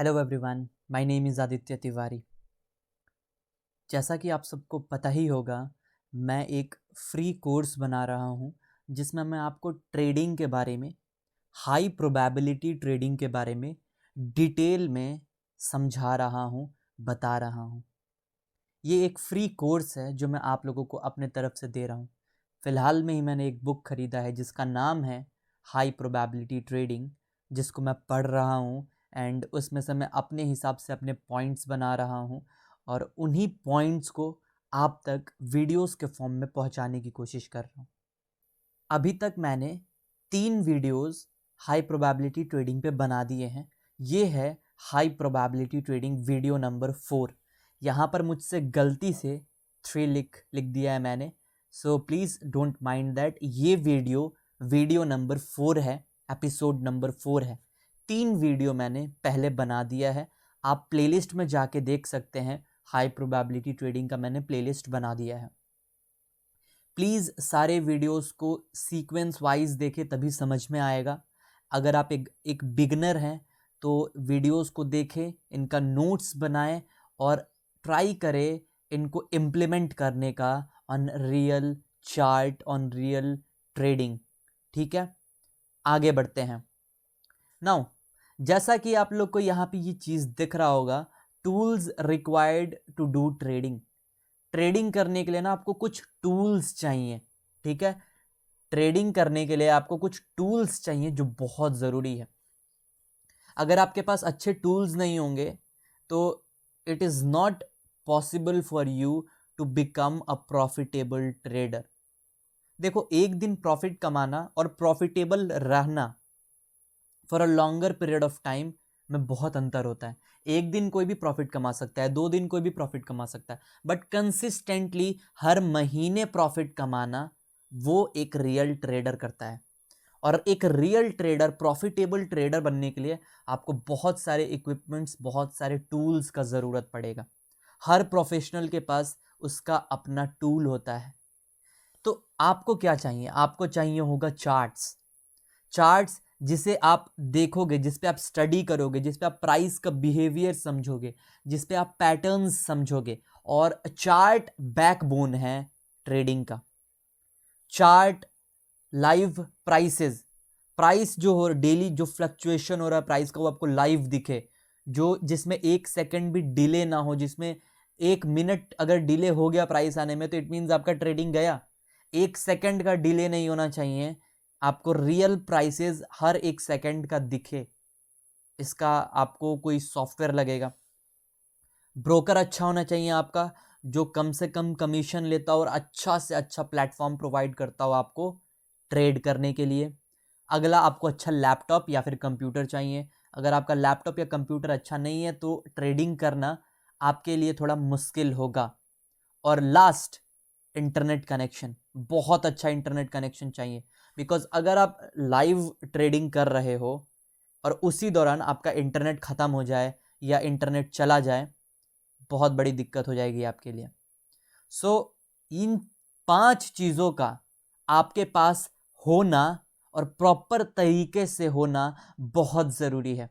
Hello everyone, my name is Aditya Tiwari. जैसा कि आप सबको पता ही होगा, मैं एक फ्री कोर्स बना रहा हूँ जिसमें मैं आपको ट्रेडिंग के बारे में, हाई प्रोबेबिलिटी ट्रेडिंग के बारे में डिटेल में समझा रहा हूँ, बता रहा हूँ। ये एक फ्री कोर्स है जो मैं आप लोगों को अपने तरफ से दे रहा हूँ। फ़िलहाल में ही मैंने एक बुक ख़रीदा है जिसका नाम है हाई प्रोबेबिलिटी ट्रेडिंग, जिसको मैं पढ़ रहा हूँ एंड उसमें से मैं अपने हिसाब से अपने पॉइंट्स बना रहा हूँ और उन्हीं पॉइंट्स को आप तक वीडियोस के फॉर्म में पहुँचाने की कोशिश कर रहा हूँ। अभी तक मैंने 3 वीडियोस हाई प्रोबेबिलिटी ट्रेडिंग पे बना दिए हैं। ये है high probability trading video number 4। यहाँ पर मुझसे गलती से 3 लिख दिया है मैंने, so please don't mind that. ये वीडियो नंबर 4 है, एपिसोड नंबर 4 है। 3 वीडियो मैंने पहले बना दिया है, आप प्लेलिस्ट में जाके देख सकते हैं। हाई प्रोबेबिलिटी ट्रेडिंग का मैंने प्लेलिस्ट बना दिया है। प्लीज़ सारे वीडियोस को सीक्वेंस वाइज देखें, तभी समझ में आएगा। अगर आप एक बिगनर हैं तो वीडियोस को देखें, इनका नोट्स बनाएं और ट्राई करें इनको इम्प्लीमेंट करने का on real chart, on real trading. ठीक है, आगे बढ़ते हैं। नाउ, जैसा कि आप लोग को यहाँ पे ये चीज़ दिख रहा होगा, tools required to do trading. Trading करने के लिए ना आपको कुछ टूल्स चाहिए। ठीक है, ट्रेडिंग करने के लिए आपको कुछ टूल्स चाहिए जो बहुत ज़रूरी है। अगर आपके पास अच्छे टूल्स नहीं होंगे तो it is not possible for you to become a profitable trader. देखो, एक दिन प्रॉफिट कमाना और प्रॉफिटेबल रहना for a longer period of time में बहुत अंतर होता है। एक दिन कोई भी प्रॉफिट कमा सकता है, 2 दिन कोई भी प्रॉफिट कमा सकता है, बट कंसिस्टेंटली हर महीने प्रॉफिट कमाना वो एक रियल ट्रेडर करता है। और एक रियल ट्रेडर, प्रॉफिटेबल ट्रेडर बनने के लिए आपको बहुत सारे इक्विपमेंट्स, बहुत सारे टूल्स का ज़रूरत पड़ेगा। हर प्रोफेशनल के पास उसका अपना टूल होता है। तो आपको क्या चाहिए? आपको चाहिए होगा चार्ट्स जिसे आप देखोगे, जिस पे आप स्टडी करोगे, जिस पे आप प्राइस का बिहेवियर समझोगे, जिस पे आप पैटर्न्स समझोगे। और चार्ट बैकबोन है ट्रेडिंग का। चार्ट, लाइव प्राइस जो हो, डेली जो फ्लक्चुएशन हो रहा है प्राइस का, वो आपको लाइव दिखे, जो जिसमें 1 सेकंड भी डिले ना हो, जिसमें 1 मिनट अगर डिले हो गया प्राइस आने में तो इट मीन्स आपका ट्रेडिंग गया। 1 सेकंड का डिले नहीं होना चाहिए, आपको रियल प्राइसेस हर 1 सेकंड का दिखे। इसका आपको कोई सॉफ्टवेयर लगेगा। ब्रोकर अच्छा होना चाहिए आपका, जो कम से कम कमीशन लेता हो और अच्छा से अच्छा प्लेटफॉर्म प्रोवाइड करता हो आपको ट्रेड करने के लिए। अगला, आपको अच्छा लैपटॉप या फिर कंप्यूटर चाहिए। अगर आपका लैपटॉप या कंप्यूटर अच्छा नहीं है तो ट्रेडिंग करना आपके लिए थोड़ा मुश्किल होगा। और लास्ट, इंटरनेट कनेक्शन। बहुत अच्छा इंटरनेट कनेक्शन चाहिए, बिकॉज अगर आप लाइव ट्रेडिंग कर रहे हो और उसी दौरान आपका इंटरनेट ख़त्म हो जाए या इंटरनेट चला जाए, बहुत बड़ी दिक्कत हो जाएगी आपके लिए। सो इन 5 चीज़ों का आपके पास होना और प्रॉपर तरीके से होना बहुत ज़रूरी है।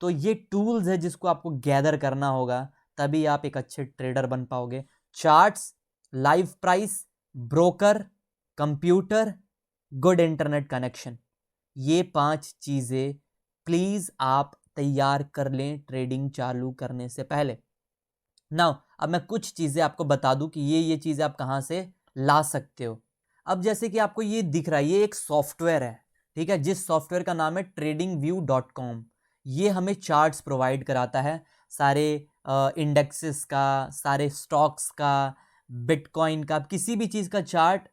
तो ये टूल्स है जिसको आपको गैदर करना होगा, तभी आप एक अच्छे ट्रेडर बन पाओगे। Charts, live price, broker, computer, good internet connection. ये 5 चीज़ें प्लीज़ आप तैयार कर लें ट्रेडिंग चालू करने से पहले। नाउ, अब मैं कुछ चीज़ें आपको बता दूं कि ये चीज़ें आप कहाँ से ला सकते हो। अब जैसे कि आपको ये दिख रहा है, ये एक सॉफ्टवेयर है, ठीक है, जिस सॉफ्टवेयर का नाम है tradingview.com। ये हमें चार्ट्स प्रोवाइड कराता है, सारे इंडेक्सेस का, सारे स्टॉक्स का, बिटकॉइन का, किसी भी चीज़ का चार्ट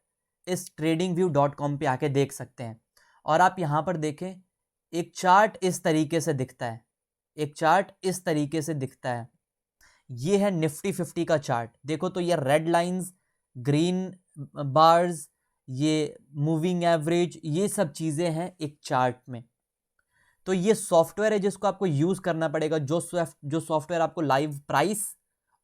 इस tradingview.com पे आके देख सकते हैं। और आप यहाँ पर देखें, एक चार्ट इस तरीके से दिखता है, एक चार्ट इस तरीके से दिखता है। ये है निफ्टी 50 का चार्ट। देखो तो ये रेड लाइंस, ग्रीन बार्स, ये मूविंग एवरेज, ये सब चीज़ें हैं एक चार्ट में। तो ये सॉफ्टवेयर है जिसको आपको यूज़ करना पड़ेगा, जो सॉफ्टवेयर आपको लाइव प्राइस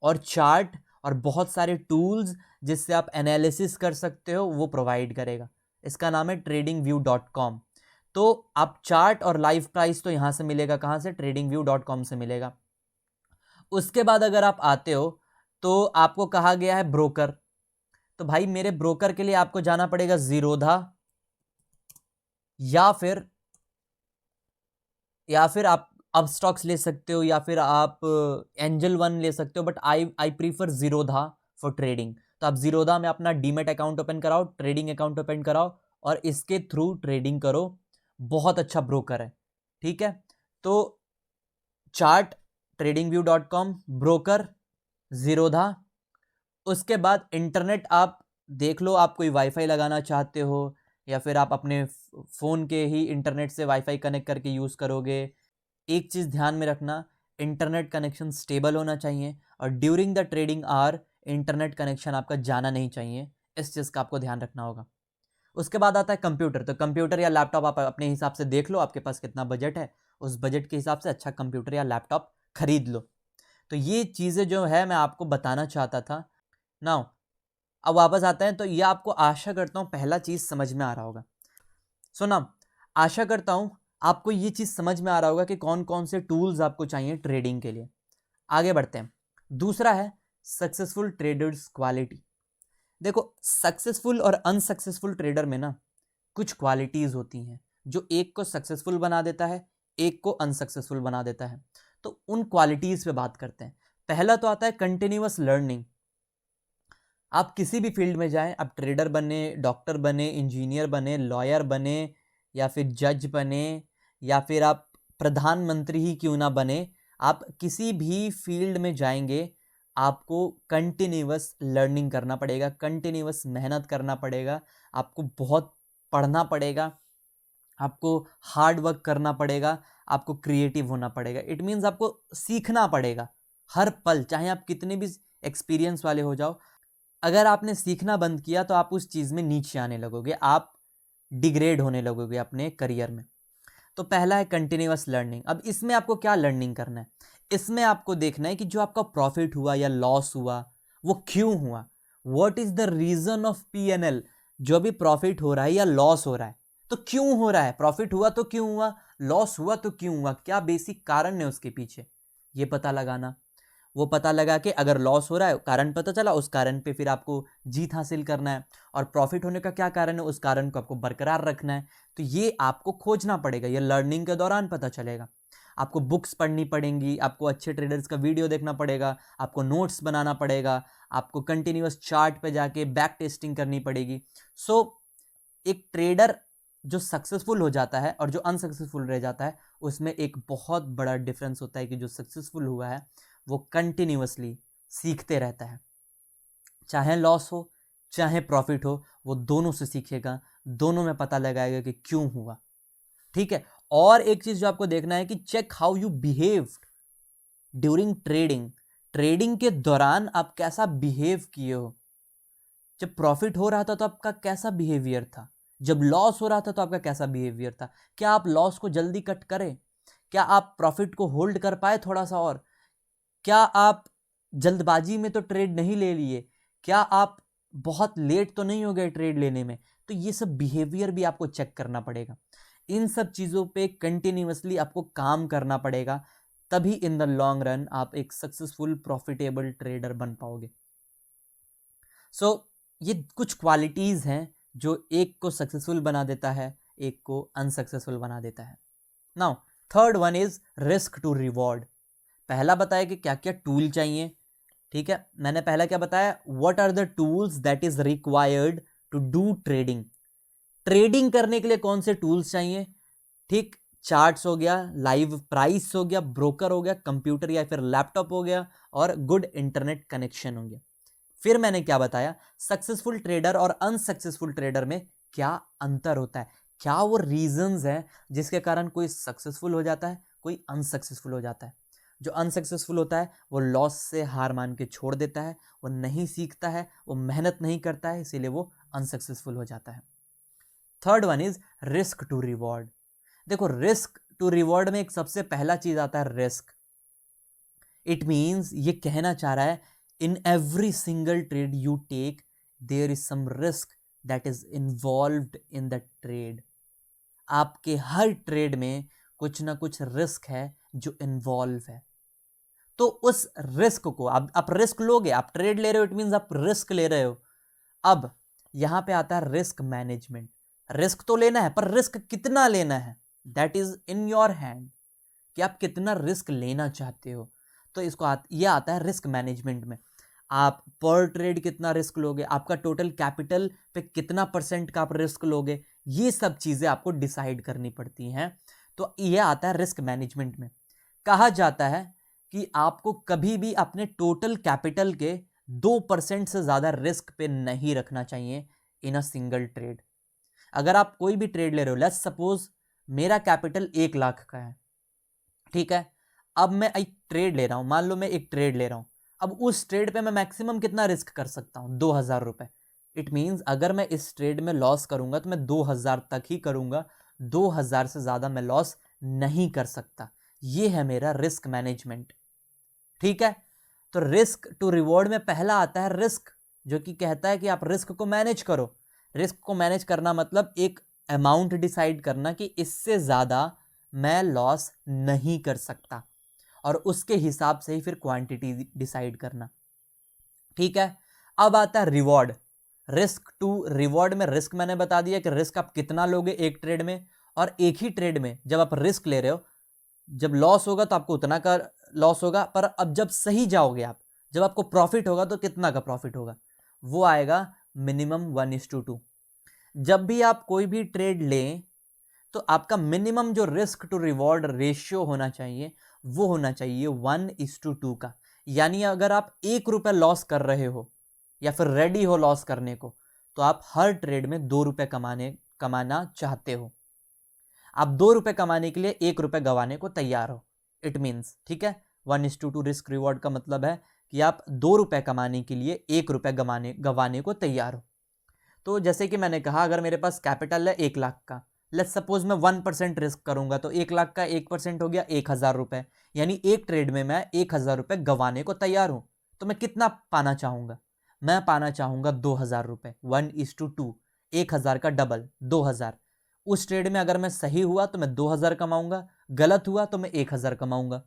और चार्ट और बहुत सारे टूल्स जिससे आप एनालिसिस कर सकते हो वो प्रोवाइड करेगा। इसका नाम है tradingview.com। तो आप चार्ट और लाइव प्राइस तो यहां से मिलेगा, कहां से, tradingview.com से मिलेगा। उसके बाद अगर आप आते हो तो आपको कहा गया है ब्रोकर, तो भाई मेरे ब्रोकर के लिए आपको जाना पड़ेगा जीरोधा, या फिर आप अब स्टॉक्स ले सकते हो, या फिर आप एंजल वन ले सकते हो, but I prefer Zerodha for trading. तो आप जीरोधा में अपना डीमेट अकाउंट ओपन कराओ, ट्रेडिंग अकाउंट ओपन कराओ और इसके थ्रू ट्रेडिंग करो। बहुत अच्छा ब्रोकर है, ठीक है। तो चार्ट tradingview.com, ब्रोकर जीरोधा। उसके बाद इंटरनेट आप देख लो, आप कोई वाईफाई लगाना चाहते हो या फिर आप अपने फ़ोन के ही इंटरनेट से वाईफाई कनेक्ट करके यूज़ करोगे। एक चीज़ ध्यान में रखना, इंटरनेट कनेक्शन स्टेबल होना चाहिए और during the trading hour internet connection आपका जाना नहीं चाहिए, इस चीज़ का आपको ध्यान रखना होगा। उसके बाद आता है कंप्यूटर, तो कंप्यूटर या लैपटॉप आप अपने हिसाब से देख लो, आपके पास कितना बजट है, उस बजट के हिसाब से अच्छा कंप्यूटर या लैपटॉप खरीद लो। तो ये चीज़ें जो है मैं आपको बताना चाहता था। नाउ अब वापस आते हैं, तो ये आपको आशा करता हूँ पहला चीज़ समझ में आ रहा होगा। सो नाउ आशा करता हूँ आपको ये चीज़ समझ में आ रहा होगा कि कौन कौन से टूल्स आपको चाहिए ट्रेडिंग के लिए। आगे बढ़ते हैं। दूसरा है सक्सेसफुल ट्रेडर्स क्वालिटी। देखो, सक्सेसफुल और अनसक्सेसफुल ट्रेडर में ना कुछ क्वालिटीज़ होती हैं जो एक को सक्सेसफुल बना देता है, एक को अनसक्सेसफुल बना देता है। तो उन क्वालिटीज़ पे बात करते हैं। पहला तो आता है कंटिन्यूअस लर्निंग। आप किसी भी फील्ड में जाएं, आप ट्रेडर बने, डॉक्टर बने, इंजीनियर बने, लॉयर बने, या फिर जज बने, या फिर आप प्रधानमंत्री ही क्यों ना बने, आप किसी भी फील्ड में जाएंगे आपको कंटिन्यूअस लर्निंग करना पड़ेगा, कंटिन्यूअस मेहनत करना पड़ेगा, आपको बहुत पढ़ना पड़ेगा, आपको हार्ड वर्क करना पड़ेगा, आपको क्रिएटिव होना पड़ेगा। इट मीन्स आपको सीखना पड़ेगा हर पल, चाहे आप कितने भी एक्सपीरियंस वाले हो जाओ। अगर आपने सीखना बंद किया तो आप उस चीज़ में नीचे आने लगोगे, आप डिग्रेड होने लगोगे अपने करियर में। तो पहला है कंटिन्यूअस लर्निंग। अब इसमें आपको क्या लर्निंग करना है, इसमें आपको देखना है कि जो आपका प्रॉफिट हुआ या लॉस हुआ वो क्यों हुआ, what is the reason of PNL। जो भी प्रॉफिट हो रहा है या लॉस हो रहा है तो क्यों हो रहा है, प्रॉफिट हुआ तो क्यों हुआ, लॉस हुआ तो क्यों हुआ, क्या बेसिक कारण है उसके पीछे, ये पता लगाना। वो पता लगा के अगर लॉस हो रहा है, कारण पता चला, उस कारण पे फिर आपको जीत हासिल करना है, और प्रॉफिट होने का क्या कारण है, उस कारण को आपको बरकरार रखना है। तो ये आपको खोजना पड़ेगा, ये लर्निंग के दौरान पता चलेगा। आपको बुक्स पढ़नी पड़ेंगी, आपको अच्छे ट्रेडर्स का वीडियो देखना पड़ेगा, आपको नोट्स बनाना पड़ेगा, आपको कंटिन्यूअस चार्ट पे जाके बैक टेस्टिंग करनी पड़ेगी। सो एक ट्रेडर जो सक्सेसफुल हो जाता है और जो अनसक्सेसफुल रह जाता है उसमें एक बहुत बड़ा डिफरेंस होता है कि जो सक्सेसफुल हुआ है वो कंटिन्यूअसली सीखते रहता है, चाहे लॉस हो चाहे प्रॉफिट हो, वो दोनों से सीखेगा, दोनों में पता लगाएगा कि क्यों हुआ। ठीक है। और एक चीज जो आपको देखना है कि check how you behave during trading. Trading के दौरान आप कैसा बिहेव किए हो। जब प्रॉफिट हो रहा था तो आपका कैसा बिहेवियर था, जब लॉस हो रहा था तो आपका कैसा बिहेवियर था, क्या आप लॉस को जल्दी कट करें, क्या आप प्रॉफिट को होल्ड कर पाए थोड़ा सा और, क्या आप जल्दबाजी में तो ट्रेड नहीं ले लिए, क्या आप बहुत लेट तो नहीं हो गए ट्रेड लेने में। तो ये सब बिहेवियर भी आपको चेक करना पड़ेगा, इन सब चीज़ों पे कंटिन्यूअसली आपको काम करना पड़ेगा, तभी इन द लॉन्ग रन आप एक सक्सेसफुल प्रॉफिटेबल ट्रेडर बन पाओगे। सो ये कुछ क्वालिटीज़ हैं जो एक को सक्सेसफुल बना देता है, एक को अनसक्सेसफुल बना देता है। Now third one is risk to reward. पहला बताया कि क्या क्या टूल चाहिए, ठीक है। मैंने पहला क्या बताया, what are the tools that is required to do trading. Trading करने के लिए कौन से टूल्स चाहिए, ठीक। चार्ट्स हो गया, लाइव प्राइस हो गया, ब्रोकर हो गया, कंप्यूटर या फिर लैपटॉप हो गया, और गुड इंटरनेट कनेक्शन हो गया। फिर मैंने क्या बताया, सक्सेसफुल ट्रेडर और अनसक्सेसफुल ट्रेडर में क्या अंतर होता है, क्या वो रीजंस हैं जिसके कारण कोई सक्सेसफुल हो जाता है, कोई अनसक्सेसफुल हो जाता है। जो अनसक्सेसफुल होता है वो लॉस से हार मान के छोड़ देता है, वो नहीं सीखता है, वो मेहनत नहीं करता है, इसीलिए वो अनसक्सेसफुल हो जाता है। Third one is risk to reward. देखो, रिस्क टू रिवॉर्ड में एक सबसे पहला चीज आता है रिस्क। इट मीन्स ये कहना चाह रहा है in every single trade you take there is some risk that is involved in the trade. आपके हर ट्रेड में कुछ ना कुछ रिस्क है जो इन्वॉल्व है। तो उस रिस्क को आप रिस्क लोगे, आप ट्रेड ले रहे हो, इट मींस आप रिस्क ले रहे हो। अब यहां पे आता है रिस्क मैनेजमेंट। रिस्क तो लेना है, पर रिस्क कितना लेना है, that is in your hand, कि आप कितना रिस्क लेना चाहते हो। तो यह आता है रिस्क मैनेजमेंट में। आप पर ट्रेड कितना रिस्क लोगे, आपका टोटल कैपिटल पे कितना परसेंट का आप रिस्क लोगे, ये सब चीजें आपको डिसाइड करनी पड़ती हैं। तो यह आता है रिस्क मैनेजमेंट में। कहा जाता है कि आपको कभी भी अपने टोटल कैपिटल के 2% से ज्यादा रिस्क पे नहीं रखना चाहिए इन अ सिंगल ट्रेड। अगर आप कोई भी ट्रेड ले रहे हो, लेट्स सपोज मेरा कैपिटल 1 लाख का है, ठीक है। अब मैं एक ट्रेड ले रहा हूं, मान लो मैं एक ट्रेड ले रहा हूं। अब उस ट्रेड पे मैं मैक्सिमम कितना रिस्क कर सकता हूं, 2000 रुपए। इट मींस अगर मैं इस ट्रेड में लॉस करूंगा तो मैं 2000 तक ही करूंगा, 2000 से ज्यादा मैं लॉस नहीं कर सकता। ये है मेरा रिस्क मैनेजमेंट, ठीक है। तो रिस्क टू रिवॉर्ड में पहला आता है रिस्क, जो कि कहता है कि आप रिस्क को मैनेज करो। रिस्क को मैनेज करना मतलब एक अमाउंट डिसाइड करना कि इससे ज्यादा मैं लॉस नहीं कर सकता, और उसके हिसाब से ही फिर क्वांटिटी डिसाइड करना, ठीक है। अब आता है रिवॉर्ड। रिस्क टू रिवॉर्ड में रिस्क मैंने बता दिया कि रिस्क आप कितना लोगे एक ट्रेड में, और एक ही ट्रेड में जब आप रिस्क ले रहे हो, जब लॉस होगा तो आपको उतना का लॉस होगा, पर अब जब सही जाओगे आप, जब आपको प्रॉफिट होगा तो कितना का प्रॉफिट होगा, वो आएगा मिनिमम 1:2। जब भी आप कोई भी ट्रेड लें तो आपका मिनिमम जो रिस्क टू रिवॉर्ड रेशियो होना चाहिए वो होना चाहिए 1:2 का। यानी अगर आप 1 रुपए लॉस कर रहे हो या फिर रेडी हो लॉस करने को, तो आप हर ट्रेड में 2 रुपए कमाना चाहते हो। आप 2 रुपए कमाने के लिए 1 रुपए गंवाने को तैयार हो, इट मीन्स, ठीक है। 1:2 रिस्क रिवॉर्ड का मतलब है कि आप 2 रुपए कमाने के लिए 1 रुपए गंवाने को तैयार हो। तो जैसे कि मैंने कहा, अगर मेरे पास कैपिटल है 1 लाख का, लेट्स सपोज मैं 1% रिस्क करूंगा, तो 1 लाख का 1% हो गया 1000 रुपए। यानी एक ट्रेड में मैं 1000 रुपए गंवाने को तैयार हूं। तो मैं कितना पाना चाहूंगा, मैं पाना चाहूंगा 2000 रुपए। 1:2, 1000 का डबल 2000। उस ट्रेड में अगर मैं सही हुआ तो मैं 2000 कमाऊंगा, गलत हुआ तो मैं 1000 कमाऊंगा।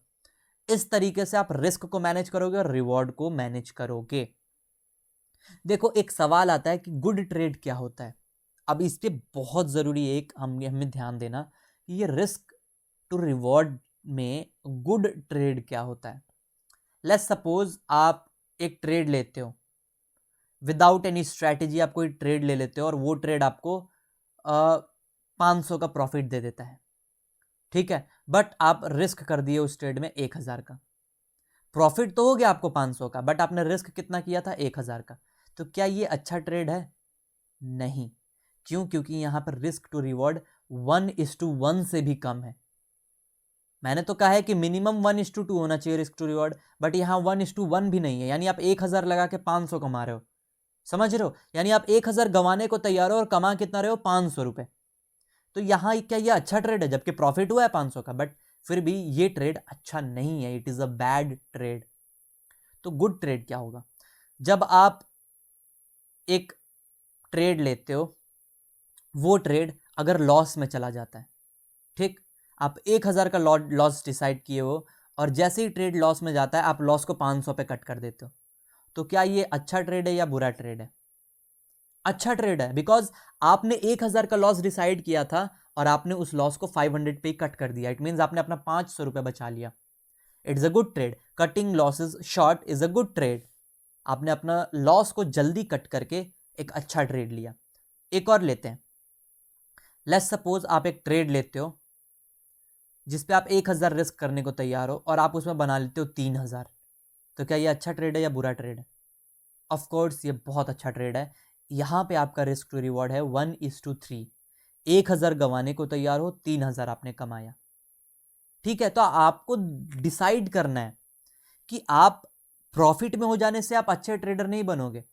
इस तरीके से आप रिस्क को मैनेज करोगे और रिवॉर्ड को मैनेज करोगे। देखो, एक सवाल आता है कि गुड ट्रेड क्या होता है। अब इस पे बहुत जरूरी है एक हमें ध्यान देना कि ये रिस्क टू रिवॉर्ड में गुड ट्रेड क्या होता है। लेट्स सपोज आप एक ट्रेड लेते हो विदाउट एनी स्ट्रैटेजी, आप कोई ट्रेड ले लेते हो और वो ट्रेड आपको 500 का प्रॉफिट दे देता है, ठीक है। बट आप रिस्क कर दिए उस ट्रेड में 1000 का। प्रॉफिट तो हो गया आपको 500 का, बट आपने रिस्क कितना किया था, 1000 का। तो क्या ये अच्छा ट्रेड है? नहीं। क्यों? क्योंकि यहां पर रिस्क टू रिवॉर्ड 1:1 से भी कम है। मैंने तो कहा है कि मिनिमम 1:2 होना चाहिए रिस्क टू रिवॉर्ड, बट यहां 1:1 भी नहीं है। यानी आप 1000 लगा के 500 कमा रहे हो, समझ रहे हो। यानी आप 1000 गंवाने को तैयार हो और कमा कितना रहे हो, 500 रुपए। तो यहां क्या ये अच्छा ट्रेड है? जबकि प्रॉफिट हुआ है 500 का, बट फिर भी ये ट्रेड अच्छा नहीं है, it is a bad trade. तो गुड ट्रेड क्या होगा? जब आप एक ट्रेड लेते हो, वो ट्रेड अगर लॉस में चला जाता है, ठीक, आप 1000 का लॉस डिसाइड किए हो और जैसे ही ट्रेड लॉस में जाता है आप लॉस को 500 पे कट कर देते हो, तो क्या ये अच्छा ट्रेड है या बुरा ट्रेड है? अच्छा ट्रेड है, बिकॉज आपने 1000 का लॉस डिसाइड किया था और आपने उस लॉस को 500 पे कट कर दिया। इट मीन्स आपने अपना 500 रुपए बचा लिया। It's a good trade. Cutting losses short is a good trade. आपने अपना लॉस को जल्दी कट करके एक अच्छा ट्रेड लिया। एक और लेते हैं। लेट्स सपोज आप एक ट्रेड लेते हो जिसपे आप 1000 रिस्क करने को तैयार हो और आप उसमें बना लेते हो 3000। तो क्या ये अच्छा ट्रेड है या बुरा ट्रेड है? ऑफ कोर्स ये बहुत अच्छा ट्रेड है। यहां पे आपका रिस्क टू रिवॉर्ड है 1:3। 1000 गंवाने को तैयार हो, 3000 आपने कमाया, ठीक है। तो आपको डिसाइड करना है कि आप प्रॉफिट में हो जाने से आप अच्छे ट्रेडर नहीं बनोगे।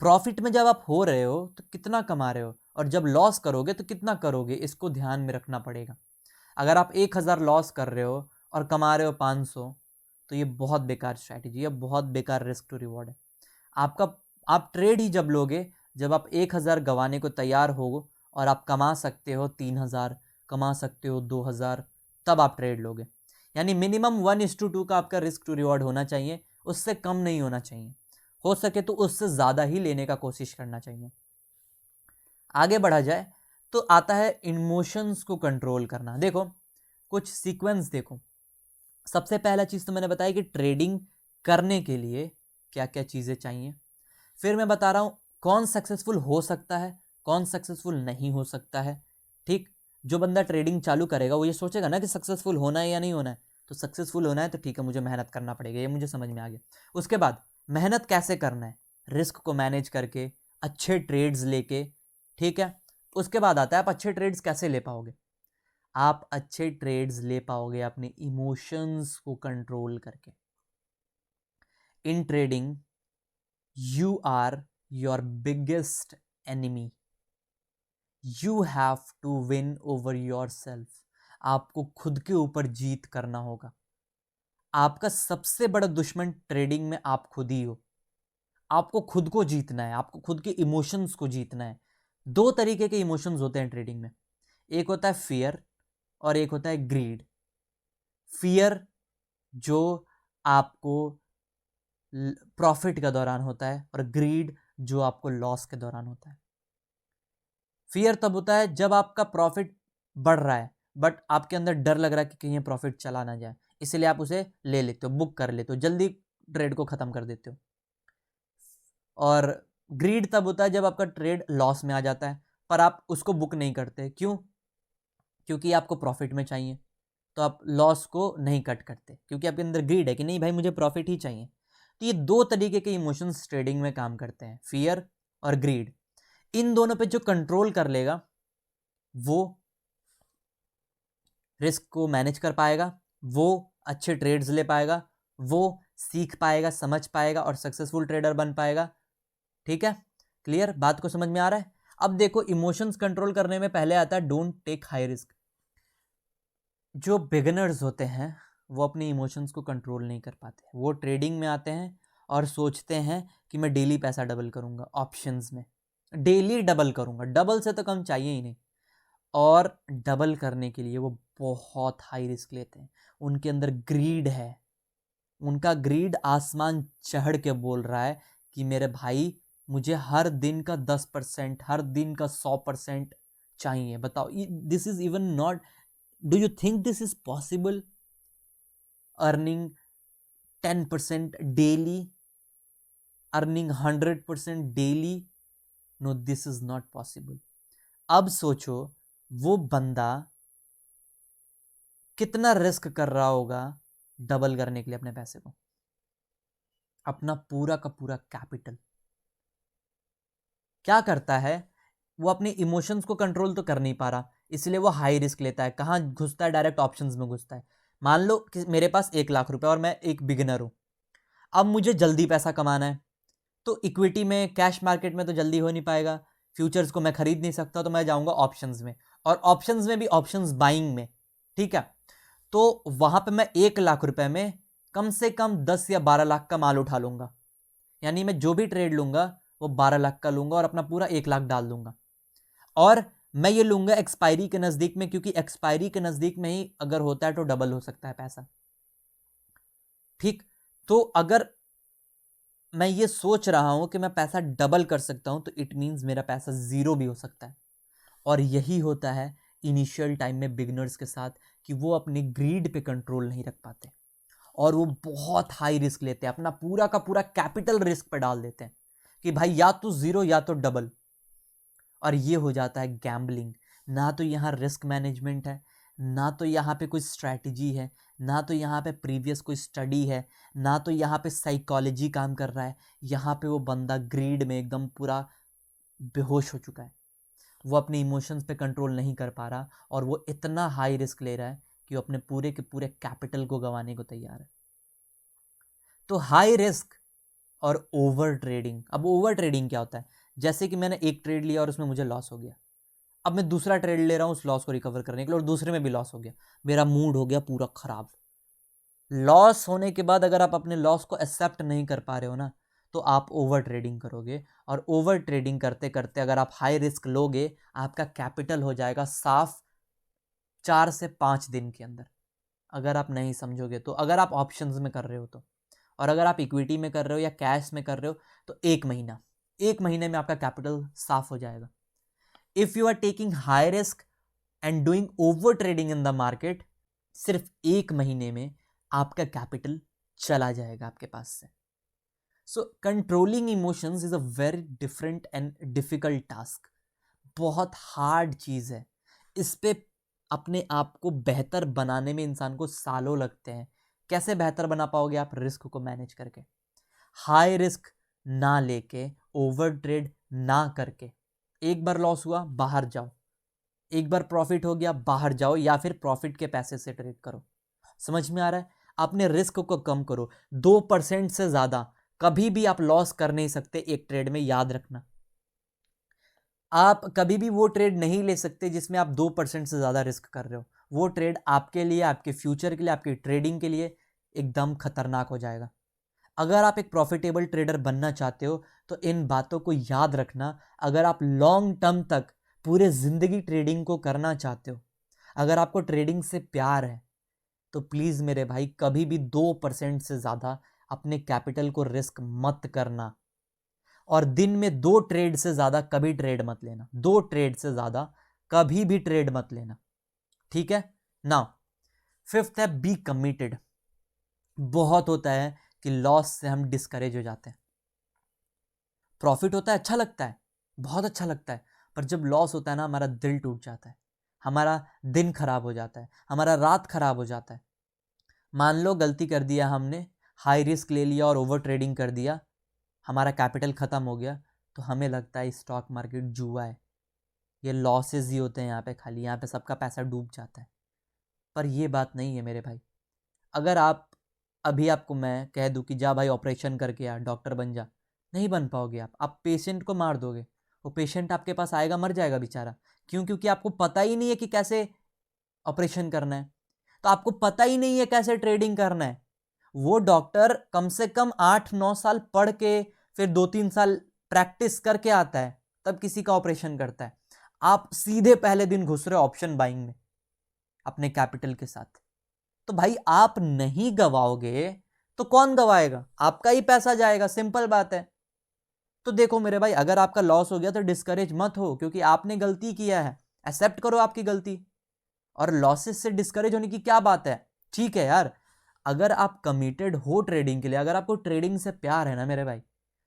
प्रॉफिट में जब आप हो रहे हो तो कितना कमा रहे हो, और जब लॉस करोगे तो कितना करोगे, इसको ध्यान में रखना पड़ेगा। अगर आप 1000 लॉस कर रहे हो और कमा रहे हो 500, तो ये बहुत बेकार स्ट्रैटेजी है, बहुत बेकार रिस्क टू रिवॉर्ड है। आप ट्रेड ही जब लोगे जब आप 1000 गंवाने को तैयार हो और आप कमा सकते हो 3,000, कमा सकते हो 2,000, तब आप ट्रेड लोगे। यानी मिनिमम 1:2 का आपका रिस्क टू रिवॉर्ड होना चाहिए, उससे कम नहीं होना चाहिए। हो सके तो उससे ज़्यादा ही लेने का कोशिश करना चाहिए। आगे बढ़ा जाए तो आता है इमोशंस को कंट्रोल करना। देखो कुछ सीक्वेंस देखो। सबसे पहला चीज़ तो मैंने बताया कि ट्रेडिंग करने के लिए क्या क्या चीज़ें चाहिए। फिर मैं बता रहा हूँ कौन सक्सेसफुल हो सकता है, कौन सक्सेसफुल नहीं हो सकता है। ठीक, जो बंदा ट्रेडिंग चालू करेगा वो ये सोचेगा ना कि सक्सेसफुल होना है या नहीं होना है। तो सक्सेसफुल होना है तो ठीक है, मुझे मेहनत करना पड़ेगा, ये मुझे समझ में आ गया। उसके बाद मेहनत कैसे करना है, रिस्क को मैनेज करके, अच्छे ट्रेड्स लेके। ठीक है, उसके बाद आता है आप अच्छे ट्रेड्स कैसे ले पाओगे। आप अच्छे ट्रेड्स ले पाओगे अपने इमोशंस को कंट्रोल करके। In trading you are your biggest enemy. You have to win over your self. आपको खुद के ऊपर जीत करना होगा। आपका सबसे बड़ा दुश्मन ट्रेडिंग में आप खुद ही हो। आपको खुद को जीतना है, आपको खुद के इमोशंस को जीतना है। दो तरीके के इमोशंस होते हैं ट्रेडिंग में, एक होता है फियर और एक होता है ग्रीड। फियर जो आपको प्रॉफिट के दौरान होता है और ग्रीड जो आपको लॉस के दौरान होता है। फियर तब होता है जब आपका प्रॉफिट बढ़ रहा है बट आपके अंदर डर लग रहा है कि कहीं ये प्रॉफिट चला ना जाए, इसलिए आप उसे ले लेते हो, बुक कर लेते हो, जल्दी ट्रेड को खत्म कर देते हो। और ग्रीड तब होता है जब आपका ट्रेड लॉस में आ जाता है पर आप उसको बुक नहीं करते। क्यों? क्योंकि आपको प्रॉफिट में चाहिए, तो आप लॉस को नहीं कट करते क्योंकि आपके अंदर ग्रीड है कि नहीं भाई मुझे प्रॉफिट ही चाहिए। तो ये दो तरीके के इमोशंस ट्रेडिंग में काम करते हैं, फियर और ग्रीड। इन दोनों पे जो कंट्रोल कर लेगा वो रिस्क को मैनेज कर पाएगा, वो अच्छे ट्रेड्स ले पाएगा, वो सीख पाएगा, समझ पाएगा और सक्सेसफुल ट्रेडर बन पाएगा। ठीक है, क्लियर? बात को समझ में आ रहा है? अब देखो इमोशंस कंट्रोल करने में पहले आता है डोंट टेक हाई रिस्क। जो बिगिनर्स होते हैं वो अपने इमोशंस को कंट्रोल नहीं कर पाते। वो ट्रेडिंग में आते हैं और सोचते हैं कि मैं डेली पैसा डबल करूंगा, ऑप्शंस में डेली डबल करूंगा, डबल से तो कम चाहिए ही नहीं। और डबल करने के लिए वो बहुत हाई रिस्क लेते हैं। उनके अंदर ग्रीड है, उनका ग्रीड आसमान चढ़ के बोल रहा है कि मेरे भाई मुझे हर दिन का 10%, हर दिन का 100% चाहिए। बताओ, this is even not, do you think this is possible? Earning 10% daily, earning 100% daily? No, this is not possible. अब सोचो वो बंदा कितना रिस्क कर रहा होगा डबल करने के लिए अपने पैसे को, अपना पूरा का पूरा कैपिटल। क्या करता है वो अपने इमोशंस को कंट्रोल तो कर नहीं पा रहा, इसलिए वो हाई रिस्क लेता है। कहाँ घुसता है? डायरेक्ट ऑप्शंस में घुसता है। मान लो कि मेरे पास 1,00,000 रुपए और मैं एक बिगिनर हूं। अब मुझे जल्दी पैसा कमाना है तो इक्विटी में, कैश मार्केट में तो जल्दी हो नहीं पाएगा, फ्यूचर्स को मैं खरीद नहीं सकता, तो मैं जाऊंगा ऑप्शंस में, और ऑप्शंस में भी ऑप्शंस बाइंग में। ठीक है, तो वहां पे मैं 1,00,000 रुपए में कम से कम 10 या 12 लाख का माल उठा लूंगा। यानी मैं जो भी ट्रेड लूंगा वो 12 लाख का लूंगा और अपना पूरा 1,00,000 डाल दूंगा। और मैं ये लूंगा एक्सपायरी के नजदीक में, क्योंकि एक्सपायरी के नजदीक में ही अगर होता है तो डबल हो सकता है पैसा। ठीक, तो अगर मैं ये सोच रहा हूं कि मैं पैसा डबल कर सकता हूं तो इट मींस मेरा पैसा जीरो भी हो सकता है। और यही होता है इनिशियल टाइम में बिगिनर्स के साथ कि वो अपने ग्रीड पे कंट्रोल नहीं रख पाते और वो बहुत हाई रिस्क लेते हैं, अपना पूरा का पूरा कैपिटल रिस्क पे डाल देते हैं कि भाई या तो जीरो या तो डबल। और ये हो जाता है गैम्बलिंग। ना तो यहाँ रिस्क मैनेजमेंट है, ना तो यहाँ पे कोई स्ट्रैटेजी है, ना तो यहाँ पे प्रीवियस कोई स्टडी है, ना तो यहाँ पे साइकोलॉजी काम कर रहा है। यहाँ पे वो बंदा ग्रीड में एकदम पूरा बेहोश हो चुका है। वो अपने इमोशंस पे कंट्रोल नहीं कर पा रहा और वो इतना हाई रिस्क ले रहा है कि वो अपने पूरे के पूरे कैपिटल को गंवाने को तैयार है। तो हाई रिस्क और ओवर ट्रेडिंग। अब ओवर ट्रेडिंग क्या होता है? जैसे कि मैंने एक ट्रेड लिया और उसमें मुझे लॉस हो गया, अब मैं दूसरा ट्रेड ले रहा हूँ उस लॉस को रिकवर करने के लिए और दूसरे में भी लॉस हो गया, मेरा मूड हो गया पूरा खराब। लॉस होने के बाद अगर आप अपने लॉस को एक्सेप्ट नहीं कर पा रहे हो ना, तो आप ओवर ट्रेडिंग करोगे, और ओवर ट्रेडिंग करते करते अगर आप हाई रिस्क लोगे, आपका कैपिटल हो जाएगा साफ 4 से 5 दिन के अंदर, अगर आप नहीं समझोगे तो। अगर आप ऑप्शंस में कर रहे हो तो, और अगर आप इक्विटी में कर रहे हो या कैश में कर रहे हो तो 1 महीने में आपका कैपिटल साफ हो जाएगा। If you are taking high risk and doing over trading in the market, सिर्फ 1 महीने में आपका कैपिटल चला जाएगा आपके पास से। So controlling emotions is a very different and difficult task. बहुत हार्ड चीज है। इस पे अपने आप को बेहतर बनाने में इंसान को सालों लगते हैं। कैसे बेहतर बना पाओगे आप? रिस्क को मैनेज करके, हाई रिस्क ना लेके, ओवर ट्रेड ना करके। एक बार लॉस हुआ बाहर जाओ, एक बार प्रॉफिट हो गया बाहर जाओ, या फिर प्रॉफिट के पैसे से ट्रेड करो। समझ में आ रहा है? अपने रिस्क को कम करो। 2% से ज्यादा कभी भी आप लॉस कर नहीं सकते एक ट्रेड में, याद रखना। आप कभी भी वो ट्रेड नहीं ले सकते जिसमें आप 2% से ज्यादा रिस्क कर रहे हो। वो ट्रेड आपके लिए, आपके फ्यूचर के लिए, आपकी ट्रेडिंग के लिए एकदम खतरनाक हो जाएगा। अगर आप एक प्रॉफिटेबल ट्रेडर बनना चाहते हो तो इन बातों को याद रखना। अगर आप लॉन्ग टर्म तक पूरे जिंदगी ट्रेडिंग को करना चाहते हो, अगर आपको ट्रेडिंग से प्यार है, तो प्लीज मेरे भाई कभी भी 2% से ज्यादा अपने कैपिटल को रिस्क मत करना। और दिन में 2 ट्रेड से ज्यादा कभी ट्रेड मत लेना। 2 ट्रेड से ज्यादा कभी भी ट्रेड मत लेना, ठीक है? नाउ फिफ्थ है बी कमिटेड। बहुत होता है कि लॉस से हम डिस्करेज हो जाते हैं। प्रॉफिट होता है, अच्छा लगता है, बहुत अच्छा लगता है, पर जब लॉस होता है ना, हमारा दिल टूट जाता है, हमारा दिन खराब हो जाता है, हमारा रात खराब हो जाता है। मान लो गलती कर दिया हमने, हाई रिस्क ले लिया और ओवर ट्रेडिंग कर दिया, हमारा कैपिटल खत्म हो गया, तो हमें लगता है स्टॉक मार्केट जुआ है, ये लॉसेस ही होते हैं यहाँ पे, खाली यहाँ पे सबका पैसा डूब जाता है। पर ये बात नहीं है मेरे भाई। अगर आप अभी आपको मैं कह दूं कि जा भाई ऑपरेशन करके आ, डॉक्टर बन जा, नहीं बन पाओगे आप पेशेंट को मार दोगे। वो पेशेंट आपके पास आएगा, मर जाएगा बेचारा। क्यों? क्योंकि आपको पता ही नहीं है कि कैसे ऑपरेशन करना है, तो आपको पता ही नहीं है कैसे ट्रेडिंग करना है। वो डॉक्टर कम से कम 8-9 साल पढ़ के, फिर 2-3 साल प्रैक्टिस करके आता है, तब किसी का ऑपरेशन करता है। आप सीधे पहले दिन घुस रहे हो ऑप्शन बाइंग में अपने कैपिटल के साथ। तो भाई आप नहीं गवाओगे तो कौन गवाएगा? आपका ही पैसा जाएगा, सिंपल बात है। तो देखो मेरे भाई, अगर आपका लॉस हो गया तो डिस्करेज मत हो, क्योंकि आपने गलती किया है, एक्सेप्ट करो आपकी गलती। और लॉसेस से डिस्करेज होने की क्या बात है? ठीक है यार, अगर आप कमिटेड हो ट्रेडिंग के लिए, अगर आपको ट्रेडिंग से प्यार है ना मेरे भाई,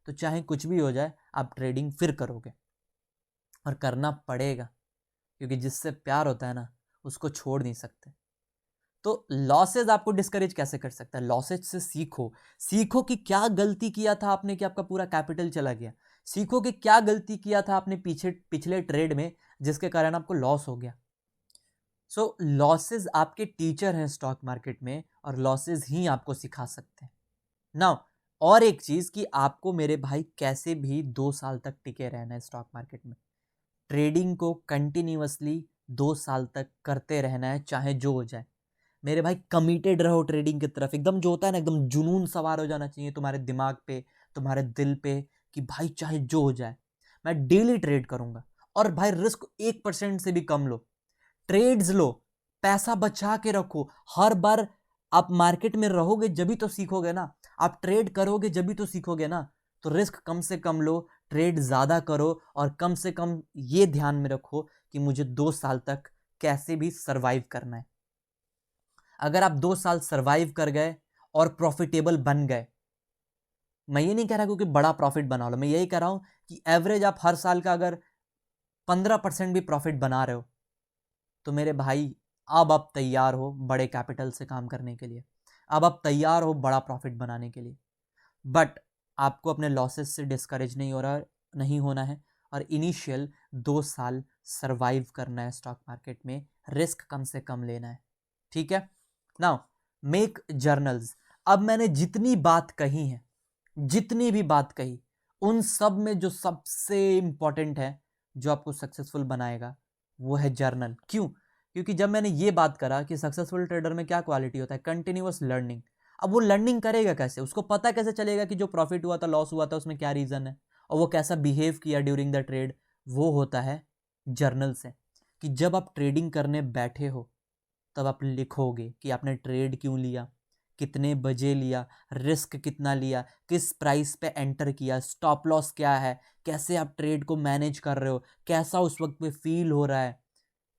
तो चाहे कुछ भी हो जाए आप ट्रेडिंग फिर करोगे, और करना पड़ेगा, क्योंकि जिससे प्यार होता है ना, उसको छोड़ नहीं सकते। तो लॉसेज आपको डिस्करेज कैसे कर सकता है? लॉसेज से सीखो। सीखो कि क्या गलती किया था आपने कि आपका पूरा कैपिटल चला गया। सीखो कि क्या गलती किया था आपने पिछले ट्रेड में, जिसके कारण आपको लॉस हो गया। सो लॉसेज आपके टीचर हैं स्टॉक मार्केट में, और लॉसेज ही आपको सिखा सकते हैं। नाउ और एक चीज कि आपको मेरे भाई कैसे भी 2 साल तक टिके रहना है स्टॉक मार्केट में। ट्रेडिंग को कंटिन्यूअसली 2 साल तक करते रहना है, चाहे जो हो जाए। मेरे भाई कमिटेड रहो ट्रेडिंग की तरफ, एकदम जो होता है ना, एकदम जुनून सवार हो जाना चाहिए तुम्हारे दिमाग पे, तुम्हारे दिल पे, कि भाई चाहे जो हो जाए मैं डेली ट्रेड करूंगा। और भाई रिस्क 1% से भी कम लो, ट्रेड्स लो, पैसा बचा के रखो। हर बार आप मार्केट में रहोगे जभी तो सीखोगे ना, आप ट्रेड करोगे जभी तो सीखोगे ना। तो रिस्क कम से कम लो, ट्रेड ज्यादा करो, और कम से कम ये ध्यान में रखो कि मुझे 2 साल तक कैसे भी सरवाइव करना है। अगर आप 2 साल सरवाइव कर गए और प्रॉफिटेबल बन गए, मैं ये नहीं कह रहा क्योंकि बड़ा प्रॉफिट बना लो, मैं यही कह रहा हूं कि एवरेज आप हर साल का अगर 15% भी प्रॉफिट बना रहे हो, तो मेरे भाई अब आप तैयार हो बड़े कैपिटल से काम करने के लिए, अब आप तैयार हो बड़ा प्रॉफिट बनाने के लिए। बट आपको अपने लॉसेस से डिस्करेज नहीं होना है, और इनिशियल 2 साल सरवाइव करना है स्टॉक मार्केट में, रिस्क कम से कम लेना है, ठीक है? Now make journals. अब मैंने जितनी बात कही है, जितनी भी बात कही, उन सब में जो सबसे इंपॉर्टेंट है, जो आपको सक्सेसफुल बनाएगा, वो है जर्नल। क्यों? क्योंकि जब मैंने ये बात करा कि सक्सेसफुल ट्रेडर में क्या क्वालिटी होता है, कंटिन्यूअस लर्निंग। अब वो लर्निंग करेगा कैसे, उसको पता कैसे चलेगा कि जो प्रॉफिट हुआ था लॉस हुआ था उसमें क्या रीज़न है और वो कैसा बिहेव किया ड्यूरिंग द ट्रेड। वो होता है जर्नल से, कि जब आप ट्रेडिंग करने बैठे हो तब आप लिखोगे कि आपने ट्रेड क्यों लिया, कितने बजे लिया, रिस्क कितना लिया, किस प्राइस पे एंटर किया, स्टॉप लॉस क्या है, कैसे आप ट्रेड को मैनेज कर रहे हो, कैसा उस वक्त पे फील हो रहा है,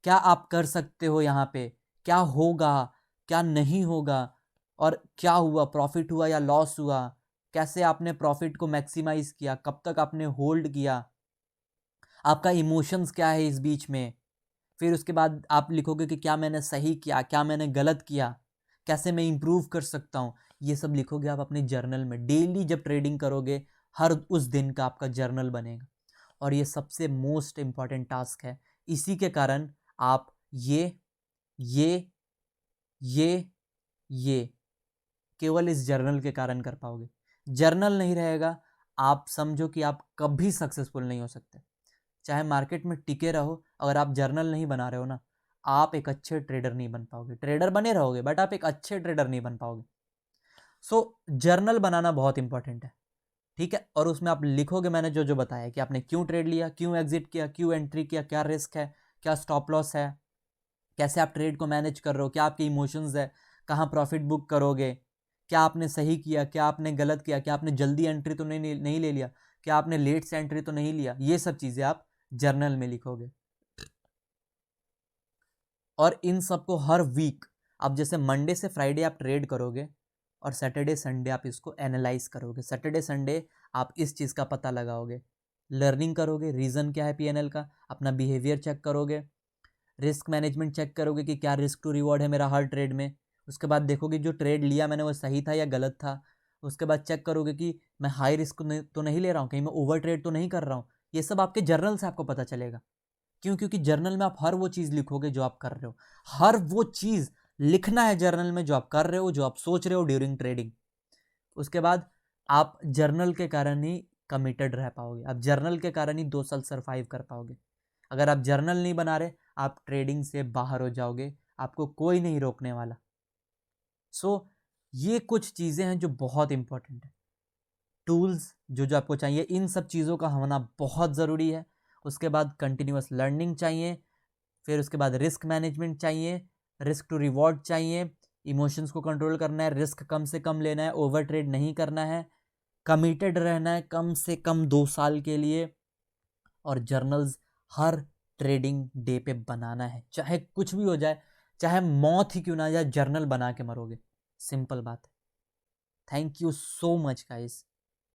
क्या आप कर सकते हो यहाँ पे, क्या होगा, क्या नहीं होगा, और क्या हुआ, प्रॉफिट हुआ या लॉस हुआ, कैसे आपने प्रॉफिट को मैक्सिमाइज किया, कब तक आपने होल्ड किया, आपका इमोशंस क्या है इस बीच में। फिर उसके बाद आप लिखोगे कि क्या मैंने सही किया, क्या मैंने गलत किया, कैसे मैं इंप्रूव कर सकता हूँ। ये सब लिखोगे आप अपने जर्नल में। डेली जब ट्रेडिंग करोगे हर उस दिन का आपका जर्नल बनेगा और ये सबसे मोस्ट इम्पॉर्टेंट टास्क है। इसी के कारण आप ये ये ये केवल इस जर्नल के कारण कर पाओगे। जर्नल नहीं रहेगा आप समझो कि आप कभी सक्सेसफुल नहीं हो सकते। चाहे मार्केट में टिके रहो, अगर आप जर्नल नहीं बना रहे हो ना, आप एक अच्छे ट्रेडर नहीं बन पाओगे। ट्रेडर बने रहोगे बट आप एक अच्छे ट्रेडर नहीं बन पाओगे। सो जर्नल बनाना बहुत इंपॉर्टेंट है, ठीक है। और उसमें आप लिखोगे मैंने जो जो बताया कि आपने क्यों ट्रेड लिया, क्यों एग्जिट किया, क्यों एंट्री किया, क्या रिस्क है, क्या स्टॉप लॉस है, कैसे आप ट्रेड को मैनेज कर रहे हो, क्या आपके इमोशंस है, कहाँ प्रॉफिट बुक करोगे, क्या आपने सही किया, क्या आपने गलत किया, क्या आपने जल्दी एंट्री तो नहीं ले लिया, क्या आपने लेट से एंट्री तो नहीं लिया। ये सब चीज़ें आप जर्नल में लिखोगे। और इन सबको हर वीक, अब जैसे मंडे से फ्राइडे आप ट्रेड करोगे और सैटरडे संडे आप इसको एनालाइज करोगे। सैटरडे संडे आप इस चीज़ का पता लगाओगे, लर्निंग करोगे, रीज़न क्या है पीएनएल का, अपना बिहेवियर चेक करोगे, रिस्क मैनेजमेंट चेक करोगे कि क्या रिस्क टू रिवॉर्ड है मेरा हर ट्रेड में। उसके बाद देखोगे जो ट्रेड लिया मैंने वो सही था या गलत था। उसके बाद चेक करोगे कि मैं हाई रिस्क तो नहीं ले रहा हूँ, कहीं मैं ओवर ट्रेड तो नहीं कर रहा हूँ। ये सब आपके जर्नल से आपको पता चलेगा। क्यों? क्योंकि जर्नल में आप हर वो चीज़ लिखोगे जो आप कर रहे हो। हर वो चीज़ लिखना है जर्नल में जो आप कर रहे हो, जो आप सोच रहे हो ड्यूरिंग ट्रेडिंग। उसके बाद आप जर्नल के कारण ही कमिटेड रह पाओगे, आप जर्नल के कारण ही 2 साल सर्वाइव कर पाओगे। अगर आप जर्नल नहीं बना रहे आप ट्रेडिंग से बाहर हो जाओगे, आपको कोई नहीं रोकने वाला। सो ये कुछ चीज़ें हैं जो बहुत इंपॉर्टेंट है। टूल्स जो जो आपको चाहिए, इन सब चीज़ों का होना बहुत ज़रूरी है। उसके बाद कंटिन्यूअस लर्निंग चाहिए, फिर उसके बाद रिस्क मैनेजमेंट चाहिए, रिस्क टू रिवॉर्ड चाहिए, इमोशंस को कंट्रोल करना है, रिस्क कम से कम लेना है, ओवर ट्रेड नहीं करना है, कमिटेड रहना है कम से कम 2 साल के लिए, और जर्नल्स हर ट्रेडिंग डे पे बनाना है। चाहे कुछ भी हो जाए, चाहे मौत ही क्यों ना आ जाए, जर्नल बना के मरोगे। सिंपल बात है। Thank you so much guys.